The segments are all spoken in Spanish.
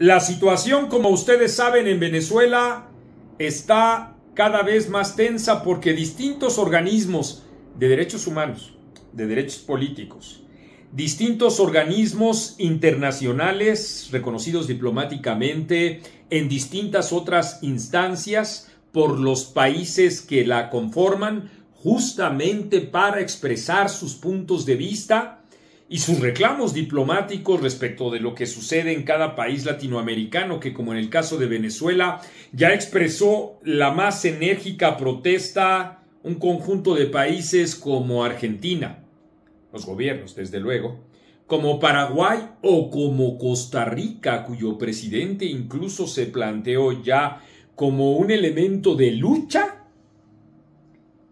La situación, como ustedes saben, en Venezuela está cada vez más tensa porque distintos organismos de derechos humanos, de derechos políticos, distintos organismos internacionales reconocidos diplomáticamente en distintas otras instancias por los países que la conforman, justamente para expresar sus puntos de vista y sus reclamos diplomáticos respecto de lo que sucede en cada país latinoamericano, que como en el caso de Venezuela ya expresó la más enérgica protesta un conjunto de países como Argentina, los gobiernos desde luego, como Paraguay o como Costa Rica, cuyo presidente incluso se planteó ya como un elemento de lucha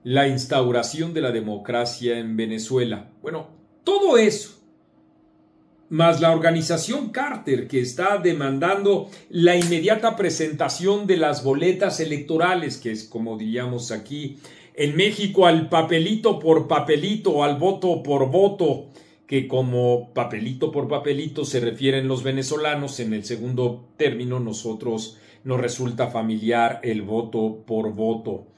la instauración de la democracia en Venezuela. Bueno, todo eso, más la organización Carter, que está demandando la inmediata presentación de las boletas electorales, que es como diríamos aquí en México, al papelito por papelito, al voto por voto, que como papelito por papelito se refieren los venezolanos, en el segundo término nosotros nos resulta familiar el voto por voto.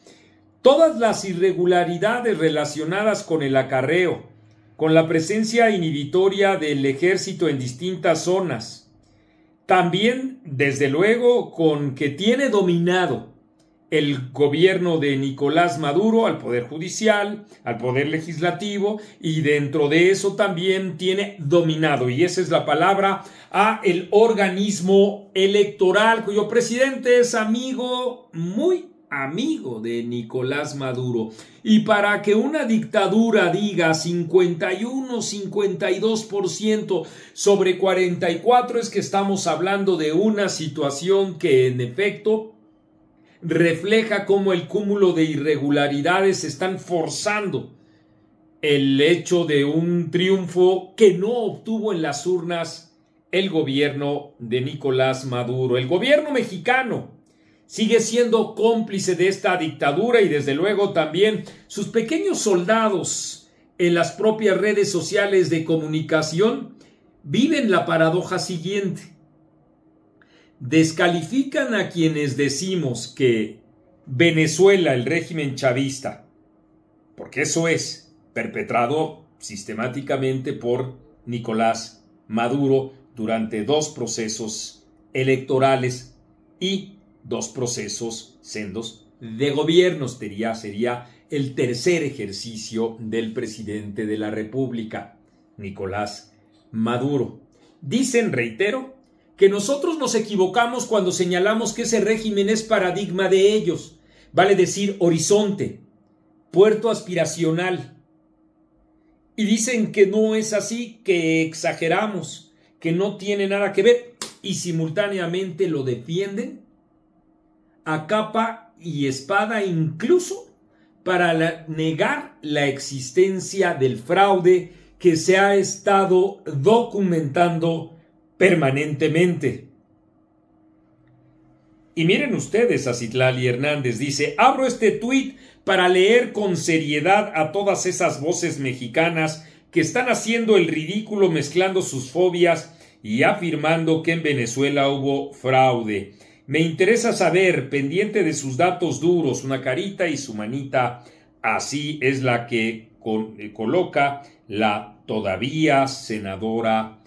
Todas las irregularidades relacionadas con el acarreo, con la presencia inhibitoria del ejército en distintas zonas, también, desde luego, con que tiene dominado el gobierno de Nicolás Maduro al Poder Judicial, al Poder Legislativo, y dentro de eso también tiene dominado, y esa es la palabra, a el organismo electoral, cuyo presidente es muy amigo de Nicolás Maduro. Y para que una dictadura diga 51-52% sobre 44%, es que estamos hablando de una situación que en efecto refleja cómo el cúmulo de irregularidades están forzando el hecho de un triunfo que no obtuvo en las urnas el gobierno de Nicolás Maduro. El gobierno mexicano sigue siendo cómplice de esta dictadura y desde luego también sus pequeños soldados en las propias redes sociales de comunicación viven la paradoja siguiente. Descalifican a quienes decimos que Venezuela, el régimen chavista, porque eso es perpetrado sistemáticamente por Nicolás Maduro durante 2 procesos electorales y 2 procesos sendos de gobierno. Sería el tercer ejercicio del presidente de la República, Nicolás Maduro. Dicen, reitero, que nosotros nos equivocamos cuando señalamos que ese régimen es paradigma de ellos, vale decir horizonte, puerto aspiracional. Y dicen que no es así, que exageramos, que no tiene nada que ver, y simultáneamente lo defienden a capa y espada, incluso para negar la existencia del fraude que se ha estado documentando permanentemente. Y miren ustedes, a Citlali Hernández dice: abro este tuit para leer con seriedad a todas esas voces mexicanas que están haciendo el ridículo mezclando sus fobias y afirmando que en Venezuela hubo fraude. Me interesa saber, pendiente de sus datos duros, una carita y su manita, así es la que coloca la todavía senadora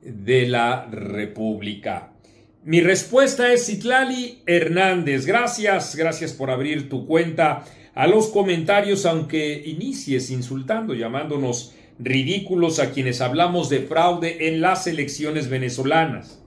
de la República. Mi respuesta es Citlali Hernández. Gracias por abrir tu cuenta. A los comentarios, aunque inicies insultando, llamándonos ridículos a quienes hablamos de fraude en las elecciones venezolanas.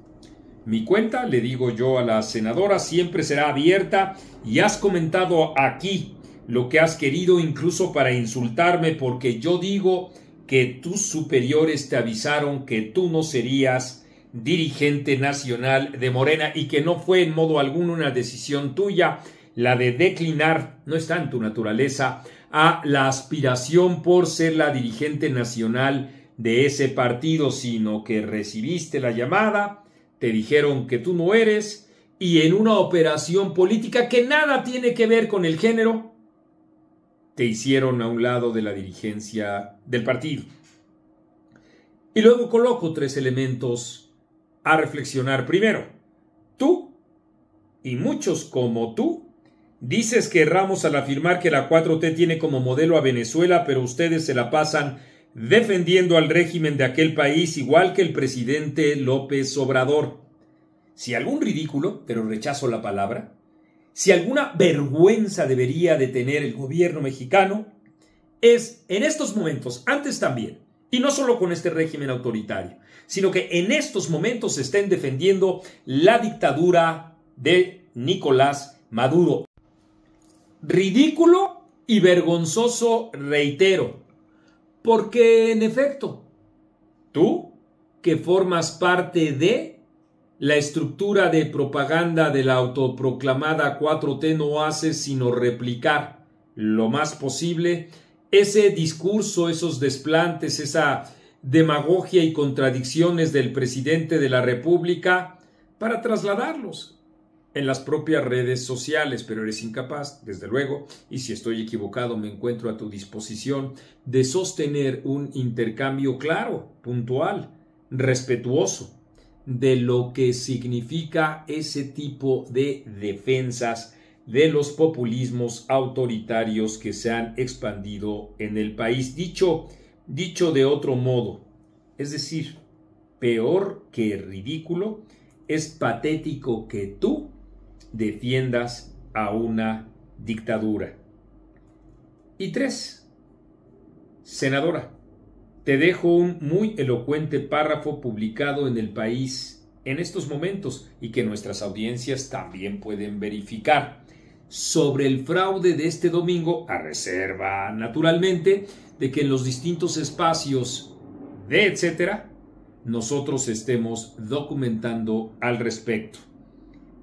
Mi cuenta, le digo yo a la senadora, siempre será abierta y has comentado aquí lo que has querido, incluso para insultarme, porque yo digo que tus superiores te avisaron que tú no serías dirigente nacional de Morena y que no fue en modo alguno una decisión tuya la de declinar, no está en tu naturaleza, a la aspiración por ser la dirigente nacional de ese partido, sino que recibiste la llamada, te dijeron que tú no eres, y en una operación política que nada tiene que ver con el género, te hicieron a un lado de la dirigencia del partido. Y luego coloco 3 elementos a reflexionar. Primero, Tú y muchos como tú dices que erramos al afirmar que la 4T tiene como modelo a Venezuela, pero ustedes se la pasan defendiendo al régimen de aquel país, igual que el presidente López Obrador. Si algún ridículo, pero rechazo la palabra, si alguna vergüenza debería de tener el gobierno mexicano, es en estos momentos, antes también, y no solo con este régimen autoritario, sino que en estos momentos estén defendiendo la dictadura de Nicolás Maduro. Ridículo y vergonzoso, reitero, porque en efecto, tú que formas parte de la estructura de propaganda de la autoproclamada 4T no haces sino replicar lo más posible ese discurso, esos desplantes, esa demagogia y contradicciones del presidente de la República para trasladarlos en las propias redes sociales, pero eres incapaz, desde luego, y si estoy equivocado me encuentro a tu disposición, de sostener un intercambio claro, puntual, respetuoso, de lo que significa ese tipo de defensas de los populismos autoritarios que se han expandido en el país. Dicho de otro modo, es decir, peor que ridículo, es patético que tú defiendas a una dictadura. Y 3, senadora, te dejo un muy elocuente párrafo publicado en El País en estos momentos y que nuestras audiencias también pueden verificar sobre el fraude de este domingo, a reserva, naturalmente, de que en los distintos espacios de etcétera, nosotros estemos documentando al respecto.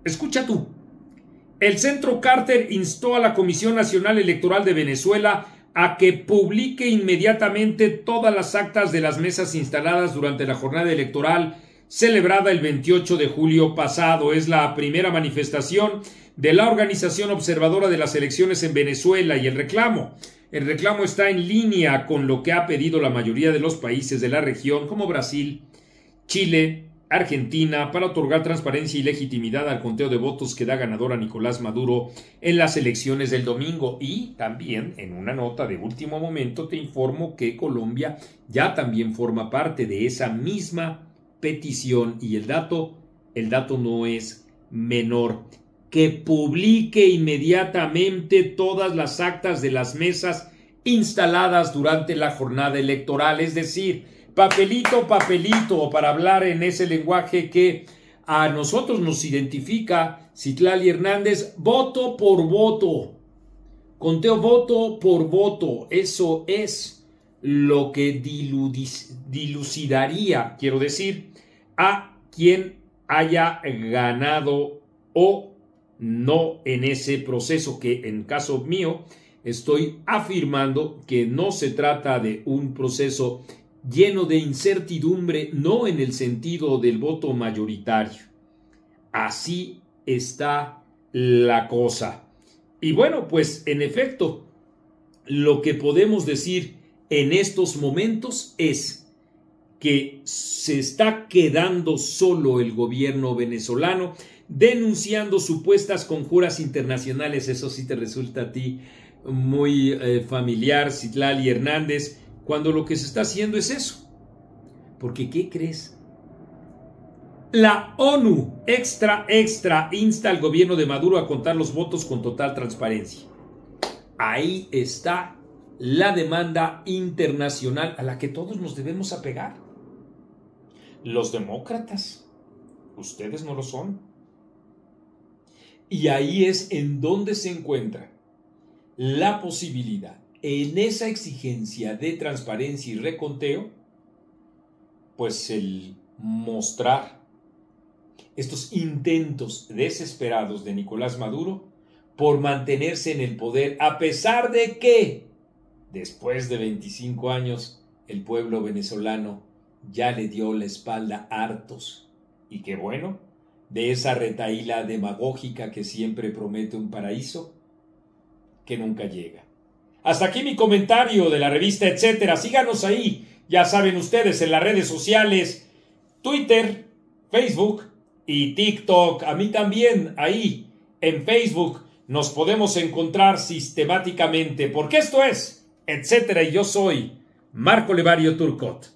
Escucha tú. El Centro Carter instó a la Comisión Nacional Electoral de Venezuela a que publique inmediatamente todas las actas de las mesas instaladas durante la jornada electoral celebrada el 28 de julio pasado. Es la primera manifestación de la Organización Observadora de las Elecciones en Venezuela y el reclamo está en línea con lo que ha pedido la mayoría de los países de la región como Brasil, Chile, Argentina, para otorgar transparencia y legitimidad al conteo de votos que da ganador a Nicolás Maduro en las elecciones del domingo. Y también, en una nota de último momento, te informo que Colombia ya también forma parte de esa misma petición y el dato no es menor. Que publique inmediatamente todas las actas de las mesas instaladas durante la jornada electoral, es decir, papelito, para hablar en ese lenguaje que a nosotros nos identifica Citlali Hernández, voto por voto, conteo voto por voto. Eso es lo que dilucidaría, quiero decir, a quien haya ganado o no en ese proceso, que en caso mío estoy afirmando que no se trata de un proceso lleno de incertidumbre, no en el sentido del voto mayoritario. Así está la cosa. Y bueno, pues en efecto, lo que podemos decir en estos momentos es que se está quedando solo el gobierno venezolano denunciando supuestas conjuras internacionales. Eso sí te resulta a ti muy familiar, Citlali Hernández, cuando lo que se está haciendo es eso. Porque, ¿qué crees? La ONU extra insta al gobierno de Maduro a contar los votos con total transparencia. Ahí está la demanda internacional a la que todos nos debemos apegar. Los demócratas, ustedes no lo son. Y ahí es en donde se encuentra la posibilidad, en esa exigencia de transparencia y reconteo, pues el mostrar estos intentos desesperados de Nicolás Maduro por mantenerse en el poder, a pesar de que después de 25 años el pueblo venezolano ya le dio la espalda hartos. Y qué bueno, de esa retahíla demagógica que siempre promete un paraíso que nunca llega. Hasta aquí mi comentario de la revista Etcétera. Síganos ahí, ya saben ustedes, en las redes sociales, Twitter, Facebook, y TikTok, a mí también, ahí en Facebook nos podemos encontrar sistemáticamente, porque esto es, etcétera, y yo soy Marco Levario Turcot.